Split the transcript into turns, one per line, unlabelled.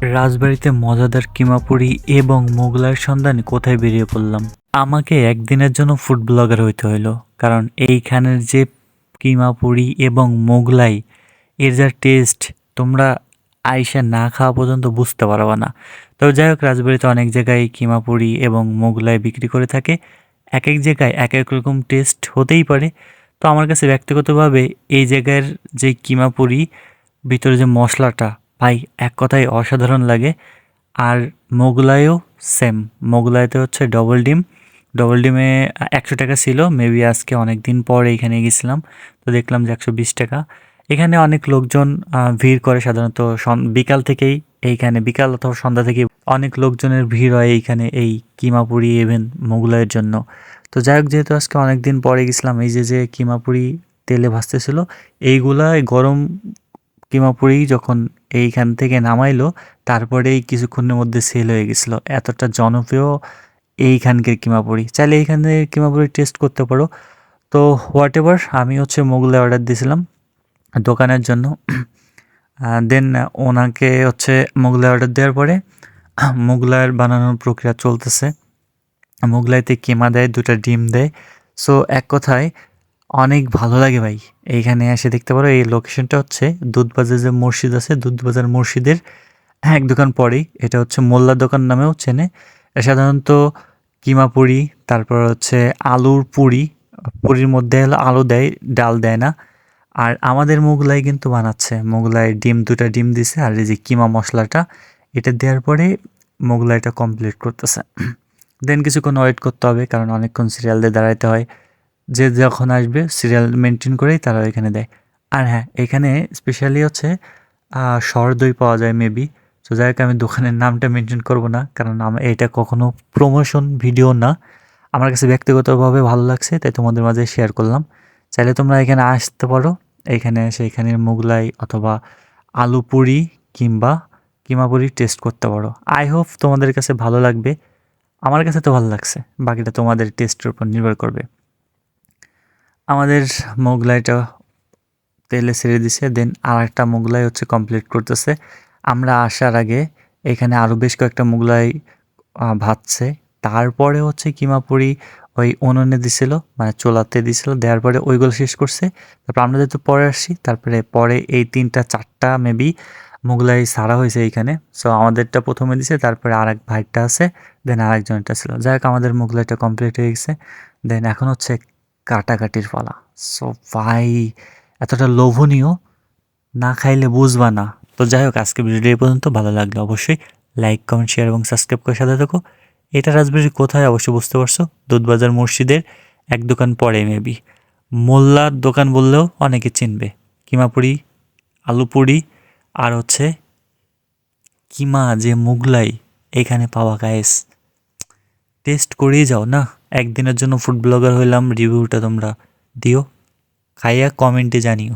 রাজবাড়িতে মজাদার কিমাপুরি এবং মোগলাইয়ের সন্ধানে কোথায় বেরিয়ে পড়লাম। আমাকে একদিনের জন্য ফুড ব্লগার হইতে হইলো, কারণ এইখানের যে কিমাপুরি এবং মোগলাই এর যা টেস্ট তোমরা আইসা না খাওয়া পর্যন্ত বুঝতে পারবা না। তো যাই হোক, রাজবাড়িতে অনেক জায়গায় কিমাপুরি এবং মোগলাই বিক্রি করে থাকে। এক এক জায়গায় এক এক রকম টেস্ট হতেই পারে। তো আমার কাছে ব্যক্তিগতভাবে এই জায়গার যে কিমাপুরি ভিতরে যে মশলাটা, ভাই এক কথায় অসাধারণ লাগে। আর মোগলাইও সেম। মোগলাইতে হচ্ছে ডবল ডিমে 100 টাকা ছিল। মেবি আজকে অনেক দিন পর এইখানে গেছিলাম, তো দেখলাম যে 120 টাকা। এখানে অনেক লোকজন ভিড় করে সাধারণত বিকাল থেকেই। এইখানে বিকাল অথবা সন্ধ্যা থেকে অনেক লোকজনের ভিড় হয় এইখানে এই কিমাপুরি ইভেন মোগলাইয়ের জন্য। তো যাই হোক, যেহেতু আজকে অনেক দিন পরে গেছিলাম, এই যে যে কিমাপুরি তেলে ভাজতেছিল, এইগুলা গরম কিমাপুরি যখন এইখান থেকে নামাইলো, তারপরেই কিছুক্ষণের মধ্যে সেল হয়ে গেছিলো। এতটা জনপ্রিয় এইখানকার কিমাপুরি। চাইলে এইখানে কিমাপুরি টেস্ট করতে পারো। তো হোয়াট এভার, আমি হচ্ছে মোগলাই অর্ডার দিয়েছিলাম দোকানের জন্য। দেন ওনাকে হচ্ছে মোগলাই অর্ডার দেওয়ার পরে মোগলাইয়ের বানানোর প্রক্রিয়া চলতেছে। মোগলাইতে কিমা দেয়, 2টা ডিম দেয়। সো এক কথায় অনেক ভালো লাগে ভাই। এইখানে এসে দেখতে পারো, এই লোকেশনটা হচ্ছে দুধবাজার যে মসজিদ আছে, দুধবাজার মসজিদের এক দোকান পরেই। এটা হচ্ছে মোল্লার দোকান নামেও চেনে। সাধারণত কিমা পুরি, তারপর হচ্ছে আলুর পুরি। পুরির মধ্যে হলো আলু দেয়, ডাল দেয় না। আর আমাদের মোগলাই কিন্তু বানাচ্ছে, মোগলাই ডিম 2টা ডিম দিছে, আর এই যে কিমা মশলাটা এটা দেওয়ার পরে মোগলাইটা কমপ্লিট করতেছে। দেন কিছুক্ষণ ওয়েট করতে হবে, কারণ অনেকক্ষণ সিরিয়াল দিয়ে দাঁড়াইতে হয়। যে যখন আসবে সিরিয়াল মেনটেন করেই তারা এখানে দেয়। আর হ্যাঁ, এখানে স্পেশালি হচ্ছে সর দই পাওয়া যায় মেবি। তো যাই হোক, আমি দোকানের নামটা মেনশন করব না, কারণ এটা কখনো প্রমোশন ভিডিও না। আমার কাছে ব্যক্তিগতভাবে ভালো লাগছে, তাই তোমাদের মাঝে শেয়ার করলাম। চাইলে তোমরা এখানে আসতে পারো, এখানে এসে এখানের মোগলাই অথবা আলু পুরি কিংবা কিমা পুরি টেস্ট করতে পারো। আই হোপ তোমাদের কাছে ভালো লাগবে। আমার কাছে তো ভালো লাগছে, বাকিটা তোমাদের টেস্টের উপর নির্ভর করবে। আমাদের মোগলাইটা তেলে ছেড়ে দিছে, দেন আর একটা মোগলাই হচ্ছে কমপ্লিট করতেছে। আমরা আসার আগে এখানে আরও বেশ কয়েকটা মোগলাই ভাজছে। তারপরে হচ্ছে কিমাপুরি ওই উনুনে দিছিল, মানে চোলাতে দিছিল, দেওয়ার পরে ওইগুলো শেষ করছে। তারপর আমরা যেহেতু পরে আসছি, তারপরে পরে এই 3টা 4টা মেবি মোগলাই সারা হয়েছে এইখানে। সো আমাদেরটা প্রথমে দিছে, তারপরে আর এক ভাইটা আছে, দেন আর একজনটা ছিল। যাই হোক, আমাদের মোগলাইটা কমপ্লিট হয়ে গেছে। দেন এখন হচ্ছে কাটাকাটির পালা। সো ভাই, এতটা লোভনীয়, না খাইলে বুঝবা না। তো যাই হোক, আজকে ভিডিওটি এই পর্যন্ত। ভালো লাগলে অবশ্যই লাইক, কমেন্ট, শেয়ার এবং সাবস্ক্রাইব করে সাথে থাকো। এটা রাজবাড়ির কোথায় অবশ্যই বুঝতে পারছো, দুধবাজার মসজিদের এক দোকান পরে মেবি। মোল্লার দোকান বললেও অনেকে চিনবে। কিমাপুরি, আলু পুরি, আর হচ্ছে কিমা যে মোগলাই এখানে পাওয়া গায়েস। টেস্ট করেই যাও না। একদিনের জন্য ফুড ব্লগার হইলাম, রিভিউটা তোমরা দিও, খাইয়া কমেন্টে জানিও।